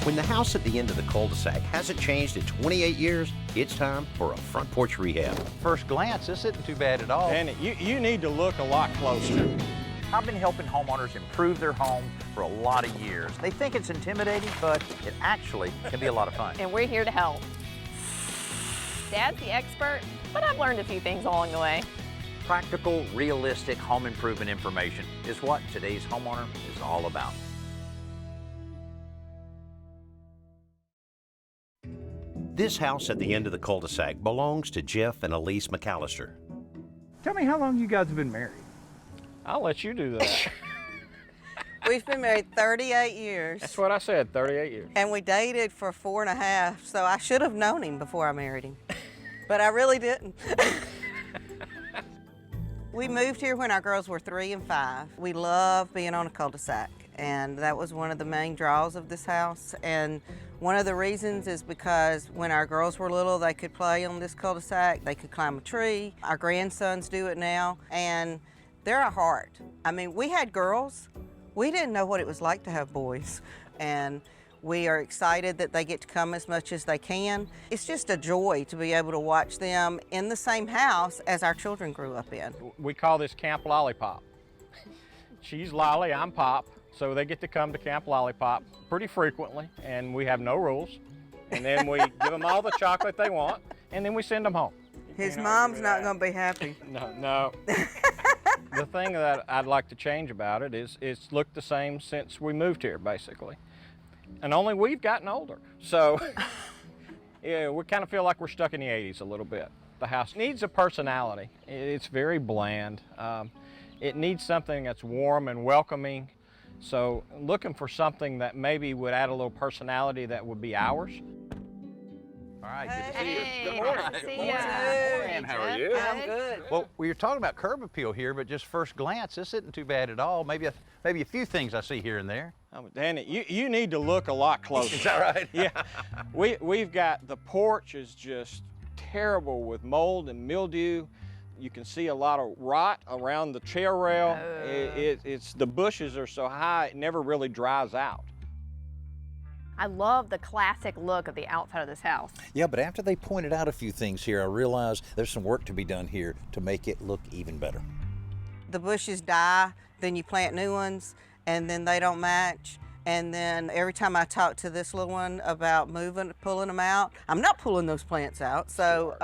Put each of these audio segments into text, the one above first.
When the house at the end of the cul-de-sac hasn't changed in 28 years, it's time for a front porch rehab. First glance, this isn't too bad at all. And you need to look a lot closer. I've been helping homeowners improve their home for a lot of years. They think it's intimidating, but it actually can be a lot of fun. And we're here to help. Dad's the expert, but I've learned a few things along the way. Practical, realistic home improvement information is what today's homeowner is all about. This house at the end of the cul-de-sac belongs to Jeff and Elise McAllister. Tell me how long you guys have been married. I'll let you do that. We've been married 38 years. That's what I said, 38 years. And we dated for 4.5, so I should have known him before I married him. But I really didn't. We moved here when our girls were 3 and 5. We love being on a cul-de-sac, and that was one of the main draws of this house. And one of the reasons is because when our girls were little, they could play on this cul-de-sac, they could climb a tree. Our grandsons do it now, and they're a heart. I mean, we had girls. We didn't know what it was like to have boys, and we are excited that they get to come as much as they can. It's just a joy to be able to watch them in the same house as our children grew up in. We call this Camp Lollipop. She's Lolly, I'm Pop, so they get to come to Camp Lollipop pretty frequently, and we have no rules. And then we give them all the chocolate they want, and then we send them home. His mom's not gonna be happy. No. The thing that I'd like to change about it is it's looked the same since we moved here, basically. And only we've gotten older. So, yeah, we kind of feel like we're stuck in the 80s a little bit. The house needs a personality. It's very bland. It needs something that's warm and welcoming. So, looking for something that maybe would add a little personality that would be ours. All right, good to see Hey, you. Good morning. nice to see Good ya. morning. How are you? I'm good. Well, we were talking about curb appeal here, but just first glance, this isn't too bad at all. Maybe a few things I see here and there. Oh, Danny, you need to look a lot closer. Is that right? Yeah. We've got the porch is just terrible with mold and mildew. You can see a lot of rot around the chair rail. It's the bushes are so high, it never really dries out. I love the classic look of the outside of this house. Yeah, but after they pointed out a few things here, I realized there's some work to be done here to make it look even better. The bushes die, then you plant new ones, and then they don't match. And then every time I talk to this little one about pulling them out, I'm not pulling those plants out. So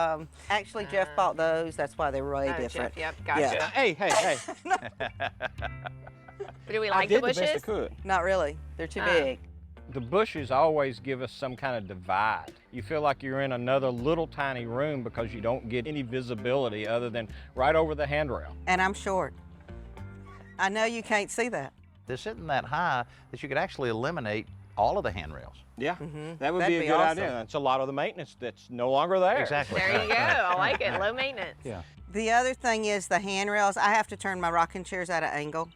actually Jeff bought those. That's why they were way different. Jeff, yep, gotcha. Yeah. Hey. But do we I like did the bushes? the best I could. Not really. They're too big. The bushes always give us some kind of divide. You feel like you're in another little tiny room because you don't get any visibility other than right over the handrail. And I'm short. I know you can't see that. This isn't that high that you could actually eliminate all of the handrails. Yeah, that would That'd be a be good awesome. idea. That's a lot of the maintenance that's no longer there. Exactly. There you go. I like it. Low maintenance. Yeah. The other thing is the handrails. I have to turn my rocking chairs at an angle,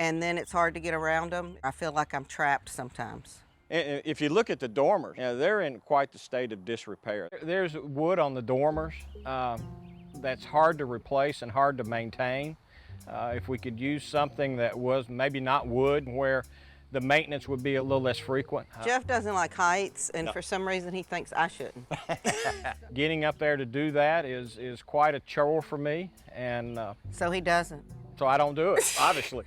and then it's hard to get around them. I feel like I'm trapped sometimes. If you look at the dormers, they're in quite the state of disrepair. There's wood on the dormers that's hard to replace and hard to maintain. If we could use something that was maybe not wood, where the maintenance would be a little less frequent. Jeff doesn't like heights, and for some reason he thinks I shouldn't. Getting up there to do that is quite a chore for me, and So he doesn't. so I don't do it, obviously.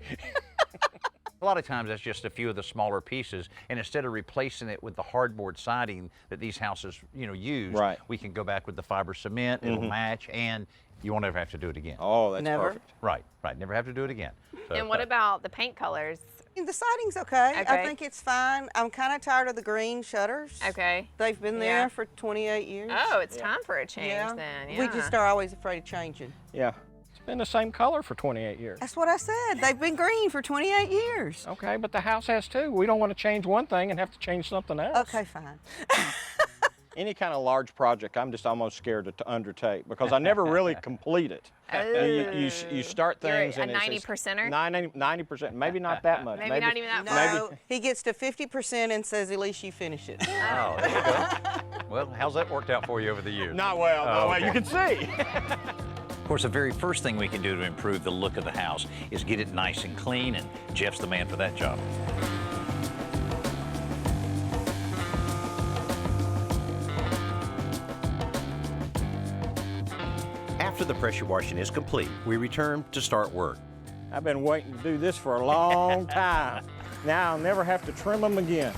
A lot of times that's just a few of the smaller pieces, and instead of replacing it with the hardboard siding that these houses, use, Right. we can go back with the fiber cement, it'll match, and you won't ever have to do it again. Oh, that's Never. perfect. Right, never have to do it again. So, And what about the paint colors? The siding's okay. I Okay. think it's fine. I'm kind of tired of the green shutters. Okay. They've been Yeah. there for 28 years. Oh, it's time for a change then. Yeah. We just are always afraid of changing. Yeah. It's been the same color for 28 years. That's what I said. They've been green for 28 years. Okay, but the house has too. We don't want to change one thing and have to change something else. Okay, fine. Any kind of large project, I'm just almost scared to undertake because I never really complete it. You start You're things a and 90%er? 90%, maybe not that much. Maybe not even that No, he gets to 50% and says, Elise, you finish it. Oh, there you go. Well, how's that worked out for you over the years? Not well, Oh, okay. you can see. Of course, the very first thing we can do to improve the look of the house is get it nice and clean, and Jeff's the man for that job. After the pressure washing is complete, we return to start work. I've been waiting to do this for a long time. Now I'll never have to trim them again.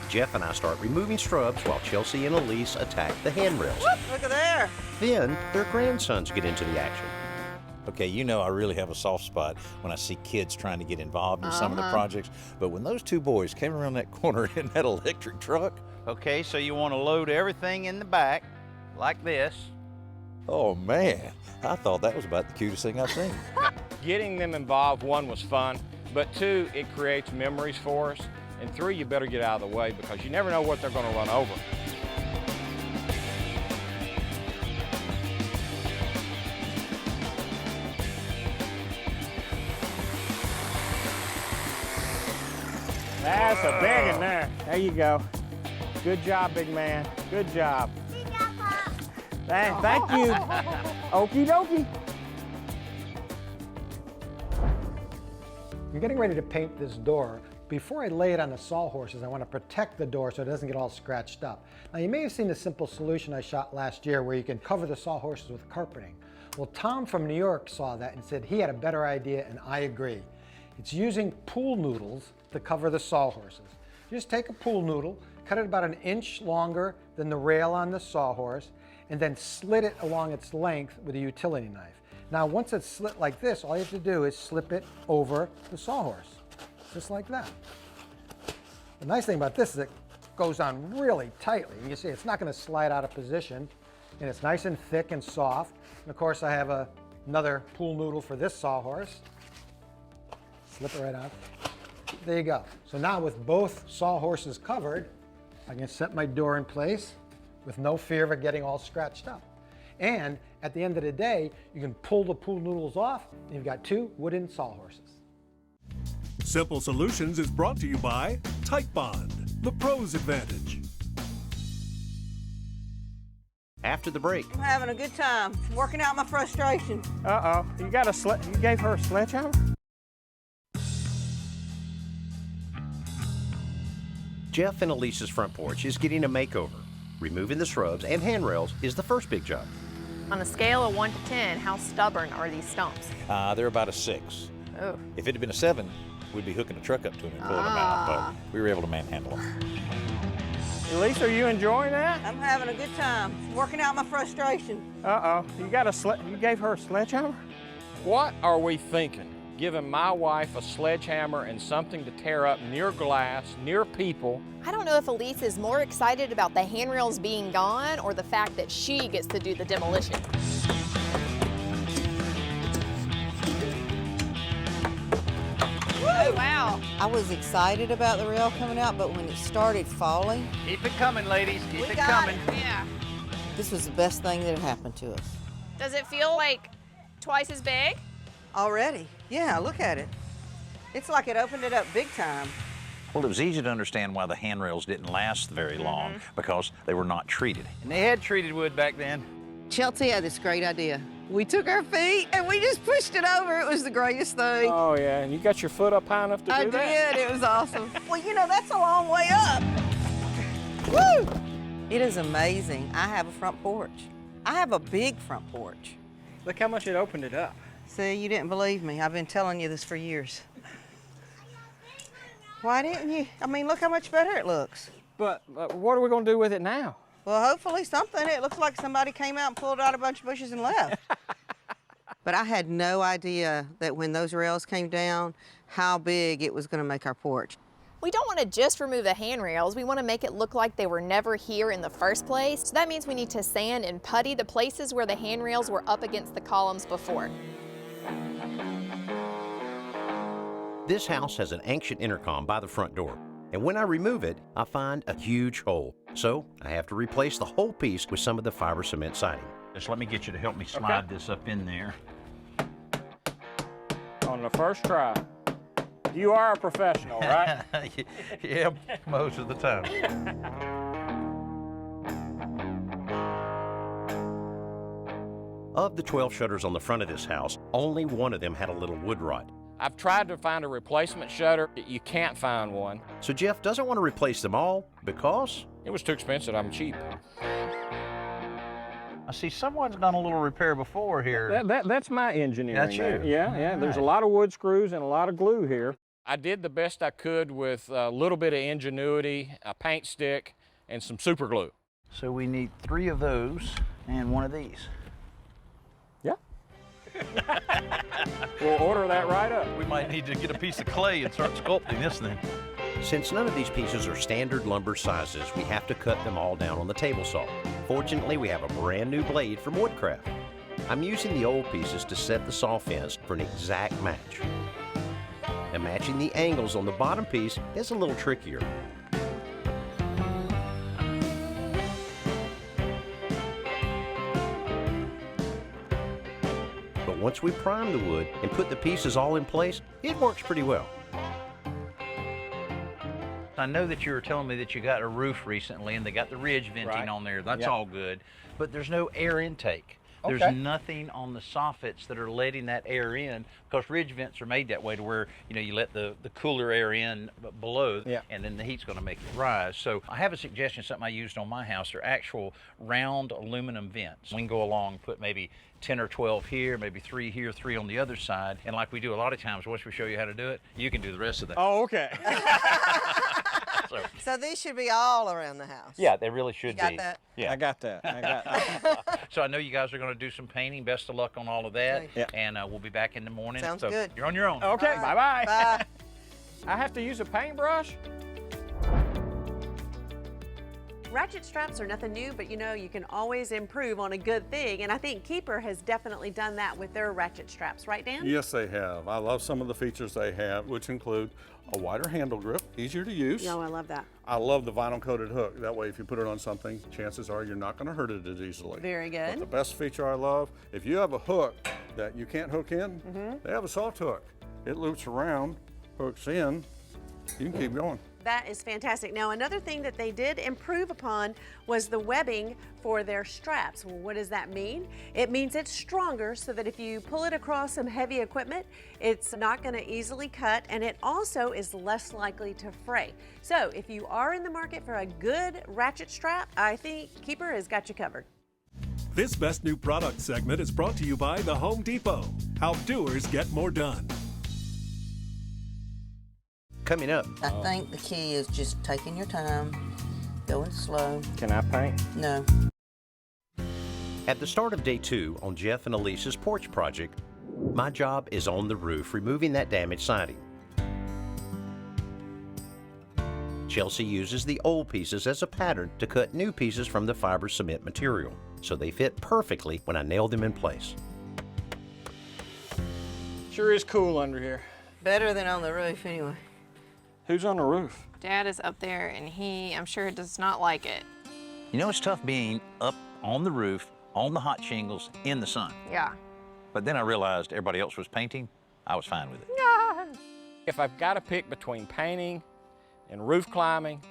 Jeff and I start removing shrubs while Chelsea and Elise attack the handrails. Whoop, look at there. Then their grandsons get into the action. Okay, you know I really have a soft spot when I see kids trying to get involved in some of the projects, but when those two boys came around that corner in that electric truck, Okay, so you want to load everything in the back like this. oh man, I thought that was about the cutest thing I've seen. Getting them involved, one, was fun, but two, it creates memories for us, and three, you better get out of the way because you never know what they're going to run over. That's a big one there. There you go. Good job, big man. Good job. Good job, Pop. Thank you. Okie dokie. I'm getting ready to paint this door. Before I lay it on the sawhorses, I want to protect the door so it doesn't get all scratched up. Now, you may have seen the simple solution I shot last year where you can cover the sawhorses with carpeting. Well, Tom from New York saw that and said he had a better idea, and I agree. It's using pool noodles to cover the sawhorses. You just take a pool noodle, cut it about 1 inch longer than the rail on the sawhorse, and then slit it along its length with a utility knife. Now, once it's slit like this, all you have to do is slip it over the sawhorse, just like that. The nice thing about this is it goes on really tightly. You can see it's not going to slide out of position, and it's nice and thick and soft. And of course, I have another pool noodle for this sawhorse. Slip it right out. There you go. So now with both sawhorses covered, I can set my door in place with no fear of it getting all scratched up. And at the end of the day, you can pull the pool noodles off, and you've got 2 wooden sawhorses. Simple Solutions is brought to you by Tight Bond, the pro's advantage. After the break, I'm having a good time working out my frustration. Uh-oh, you gave her a sledgehammer? Jeff and Elise's front porch is getting a makeover. Removing the shrubs and handrails is the first big job. On a scale of 1 to 10, how stubborn are these stumps? They're about a 6. Oh. If it had been a 7, we'd be hooking a truck up to them and pulling them out, but we were able to manhandle them. Elise, are you enjoying that? I'm having a good time working out my frustration. Uh-oh, you gave her a sledgehammer? What are we thinking? Giving my wife a sledgehammer and something to tear up near glass, near people. I don't know if Elise is more excited about the handrails being gone or the fact that she gets to do the demolition. Oh, wow. I was excited about the rail coming out, but when it started falling, Keep it coming, ladies. Keep it got coming. it. Yeah. this was the best thing that had happened to us. Does it feel like twice as big? Already? Yeah, look at it. It's like it opened it up big time. Well, it was easy to understand why the handrails didn't last very long, because they were not treated. And they had treated wood back then. Chelsea had this great idea. We took our feet and we just pushed it over. It was the greatest thing. Oh, yeah, and you got your foot up high enough to I do that? did. It was awesome. Well, you know, that's a long way up. Woo! It is amazing. I have a front porch. I have a big front porch. Look how much it opened it up. See, you didn't believe me. I've been telling you this for years. Why didn't you? I mean, look how much better it looks. But what are we going to do with it now? Well, hopefully something. It looks like somebody came out and pulled out a bunch of bushes and left. But I had no idea that when those rails came down, how big it was going to make our porch. We don't want to just remove the handrails. We want to make it look like they were never here in the first place. So that means we need to sand and putty the places where the handrails were up against the columns before. This house has an ancient intercom by the front door, and when I remove it, I find a huge hole. So I have to replace the whole piece with some of the fiber cement siding. Just let me get you to help me slide this up in there. On the first try. You are a professional, right? Yeah, most of the time. Of the 12 shutters on the front of this house, only one of them had a little wood rot. I've tried to find a replacement shutter. You can't find one. So Jeff doesn't want to replace them all because It was too expensive. I'm cheap. I see someone's done a little repair before here. That's my engineering. That's you? there. Yeah. There's a lot of wood screws and a lot of glue here. I did the best I could with a little bit of ingenuity, a paint stick, and some super glue. So we need 3 of those and 1 of these. Yeah. We'll order that right up. We might need to get a piece of clay and start sculpting this thing. Since none of these pieces are standard lumber sizes, we have to cut them all down on the table saw. Fortunately, we have a brand new blade from Woodcraft. I'm using the old pieces to set the saw fence for an exact match. And matching the angles on the bottom piece is a little trickier. But once we prime the wood and put the pieces all in place, it works pretty well. I know that you were telling me that you got a roof recently and they got the ridge venting Right. on there. That's Yep. all good. But there's no air intake. Okay. There's nothing on the soffits that are letting that air in, because ridge vents are made that way to where, you know, you let the cooler air in below, Yeah. and then the heat's going to make it rise. So I have a suggestion, something I used on my house. They're actual round aluminum vents. We can go along, put maybe 10 or 12 here, maybe 3 here, 3 on the other side. And like we do a lot of times, once we show you how to do it, you can do the rest of that. Oh, okay. So these should be all around the house. Yeah, they really should You got be. that? Yeah. I got that. So I know you guys are going to do some painting. Best of luck on all of that. Yeah. And we'll be back in the morning. Sounds so good. You're on your own. Okay, All right. bye-bye. Bye. I have to use a paintbrush? Ratchet straps are nothing new, but you know, you can always improve on a good thing. And I think Keeper has definitely done that with their ratchet straps, right, Dan? Yes, they have. I love some of the features they have, which include a wider handle grip, easier to use. No, I love that. I love the vinyl coated hook. That way, if you put it on something, chances are you're not going to hurt it as easily. Very But the good. best feature I love, if you have a hook that you can't hook in, they have a soft hook. It loops around, hooks in, you can keep going. That is fantastic. Now, another thing that they did improve upon was the webbing for their straps. Well, what does that mean? It means it's stronger so that if you pull it across some heavy equipment, it's not going to easily cut, and it also is less likely to fray. So if you are in the market for a good ratchet strap, I think Keeper has got you covered. This Best New Product segment is brought to you by the Home Depot. How doers get more done. Coming up, I think the key is just taking your time, going slow. Can I paint? No. at the start of day 2 on Jeff and Elisa's porch project, my job is on the roof removing that damaged siding. Chelsea uses the old pieces as a pattern to cut new pieces from the fiber cement material, so they fit perfectly when I nail them in place. Sure is cool under here. Better than on the roof anyway. Who's on the roof? Dad is up there and I'm sure, does not like it. You know, it's tough being up on the roof, on the hot shingles, in the sun. Yeah. But then I realized everybody else was painting. I was fine with it. If I've got to pick between painting and roof climbing,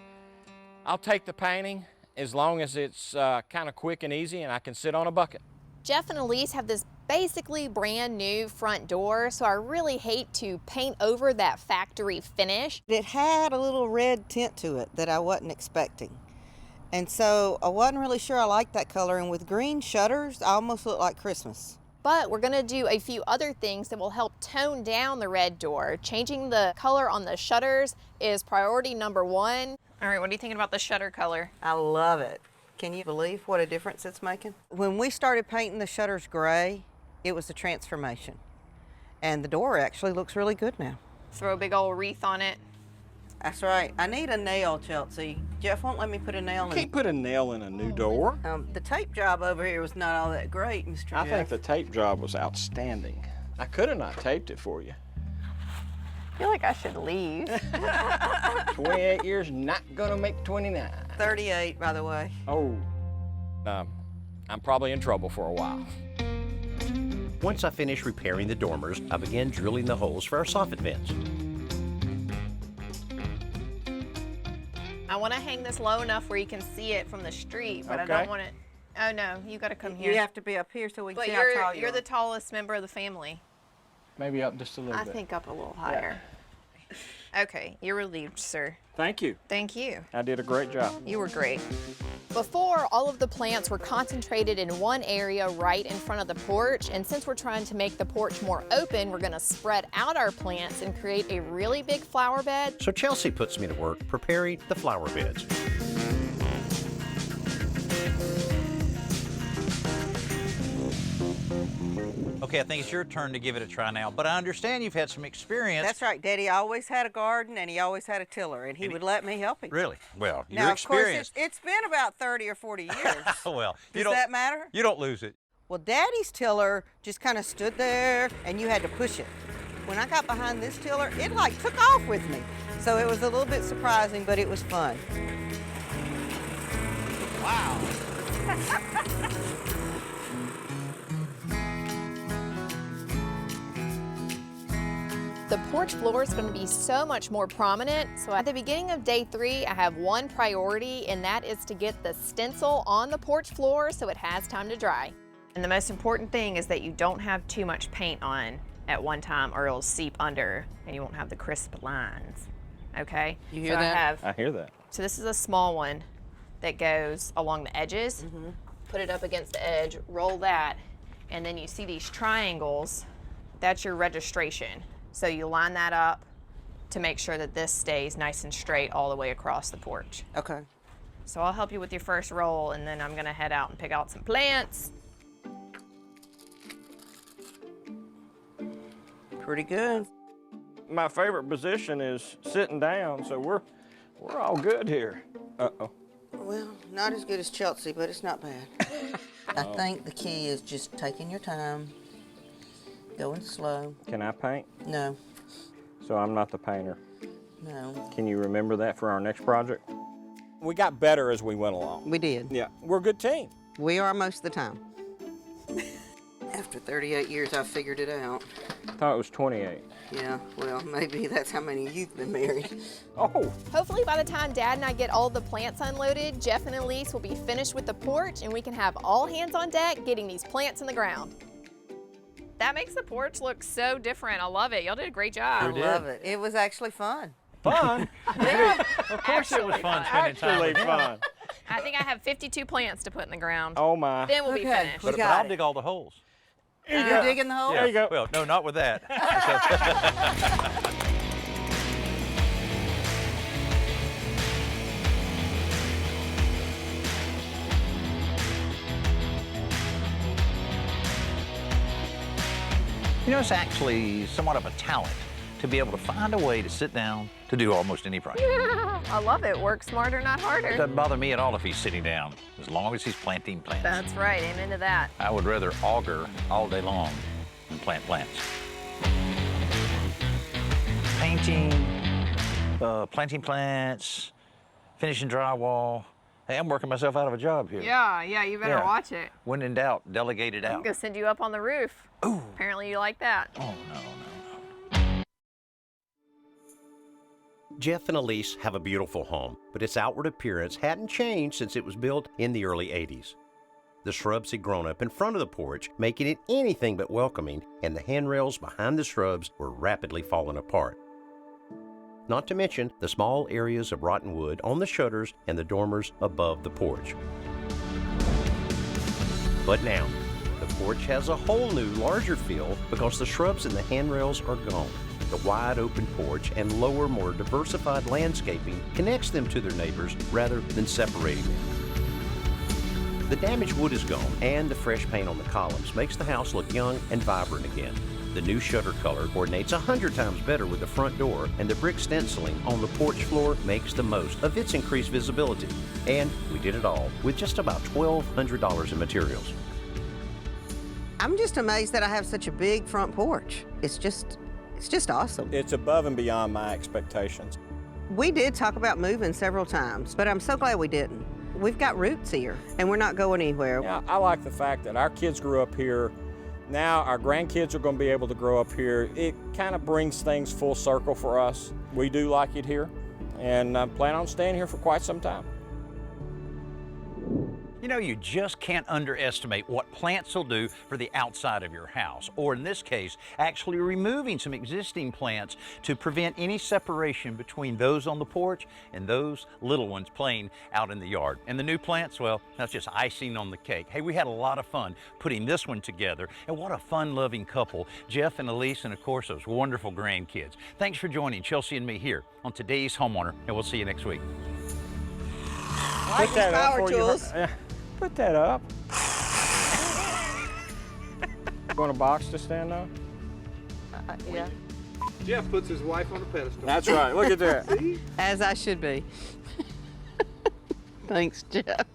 I'll take the painting as long as it's kind of quick and easy and I can sit on a bucket. Jeff and Elise have this basically brand new front door, so I really hate to paint over that factory finish. It had a little red tint to it that I wasn't expecting. And so I wasn't really sure I liked that color, and with green shutters, I almost looked like Christmas. But we're gonna do a few other things that will help tone down the red door. Changing the color on the shutters is priority number 1. All right, what are you thinking about the shutter color? I love it. Can you believe what a difference it's making? When we started painting the shutters gray, it was a transformation. And the door actually looks really good now. Throw a big old wreath on it. That's right. I need a nail, Chelsea. Jeff won't let me put a nail in. Can't put a nail in a new door. The tape job over here was not all that great, Mr. I Jeff. think the tape job was outstanding. I could have not taped it for you. I feel like I should leave. 28 years, not gonna make 29. 38, by the way. Oh, I'm probably in trouble for a while. Once I finish repairing the dormers, I begin drilling the holes for our soffit vents. I want to hang this low enough where you can see it from the street, but Okay. I don't want it. Oh no, you got to come here. You have to be up here so we can But see how tall you you're are. the tallest member of the family. Maybe up just a little I bit. think up a little higher. Okay, you're relieved, sir. Thank you. Thank you. I did a great job. You were great. Before, all of the plants were concentrated in one area right in front of the porch, and since we're trying to make the porch more open, we're gonna spread out our plants and create a really big flower bed. So Chelsea puts me to work preparing the flower beds. Okay, I think it's your turn to give it a try now, but I understand you've had some experience. That's right. Daddy always had a garden and he always had a tiller, and he would let me help him. Really? Well, Now, you're of course, experienced. it's been about 30 or 40 years. Well, Does that matter? You don't lose it. Well, Daddy's tiller just kind of stood there and you had to push it. When I got behind this tiller, it like took off with me. So it was a little bit surprising, but it was fun. Wow. The porch floor is going to be so much more prominent. So at the beginning of day 3, I have one priority, and that is to get the stencil on the porch floor so it has time to dry. And the most important thing is that you don't have too much paint on at one time or it'll seep under and you won't have the crisp lines, okay? You hear that? I hear that. So this is a small one that goes along the edges. Put it up against the edge, roll that, and then you see these triangles. That's your registration. So you line that up to make sure that this stays nice and straight all the way across the porch. Okay. So I'll help you with your first roll, and then I'm gonna head out and pick out some plants. Pretty good. My favorite position is sitting down, so we're all good here. Uh-oh. Well, not as good as Chelsea, but it's not bad. I think the key is just taking your time, going slow. Can I paint? No, So I'm not the painter. no. Can you remember that for our next project? We got better as we went along. We did. Yeah, we're a good team. We are most of the time. After 38 years, I figured it out. I thought it was 28. Yeah, well, maybe that's how many you've been married. Oh, Hopefully by the time Dad and I get all the plants unloaded, Jeff and Elise will be finished with the porch and we can have all hands on deck getting these plants in the ground. That makes the porch look so different. I love it. Y'all did a great job. I love it. It was actually fun. fun. Of course it was fun spending time Actually with him. fun. I think I have 52 plants to put in the ground. Oh my. Then we'll be Okay. finished. But got I'll it. dig all the holes. You're digging the hole? There you go. Well, no, not with that. You know, it's actually somewhat of a talent to be able to find a way to sit down to do almost any project. I love it. Work smarter, not It harder. doesn't bother me at all if he's sitting down, as long as he's planting plants. That's right. Amen to that. I would rather auger all day long than plant plants. Painting, planting plants, finishing drywall. Hey, I'm working myself out of a job here. Yeah, you better Yeah. watch it. When in doubt, delegate it I'm out. gonna send you up on the roof. Ooh. Apparently you like that. Oh, no. Jeff and Elise have a beautiful home, but its outward appearance hadn't changed since it was built in the early 80s. The shrubs had grown up in front of the porch, making it anything but welcoming, and the handrails behind the shrubs were rapidly falling apart. Not to mention the small areas of rotten wood on the shutters and the dormers above the porch. But now, the porch has a whole new, larger feel because the shrubs and the handrails are gone. The wide open porch and lower, more diversified landscaping connects them to their neighbors rather than separating them. The damaged wood is gone, and the fresh paint on the columns makes the house look young and vibrant again. The new shutter color coordinates 100 times better with the front door, and the brick stenciling on the porch floor makes the most of its increased visibility. And we did it all with just about $1,200 in materials. I'm just amazed that I have such a big front porch. It's just awesome. It's above and beyond my expectations. We did talk about moving several times, but I'm so glad we didn't. We've got roots here, and we're not going anywhere. Yeah, I like the fact that our kids grew up here. Now our grandkids are going to be able to grow up here. It kind of brings things full circle for us. We do like it here, and I plan on staying here for quite some time. You know, you just can't underestimate what plants will do for the outside of your house, or in this case, actually removing some existing plants to prevent any separation between those on the porch and those little ones playing out in the yard. And the new plants, well, that's just icing on the cake. Hey, we had a lot of fun putting this one together, and what a fun-loving couple, Jeff and Elise, and of course, those wonderful grandkids. Thanks for joining Chelsea and me here on today's Homeowner, and we'll see you next week. Put that up power for you. tools. Yeah. Put that up. Want a box to stand on? Yeah. Jeff puts his wife on a pedestal. That's right. Look at that. As I should be. Thanks, Jeff.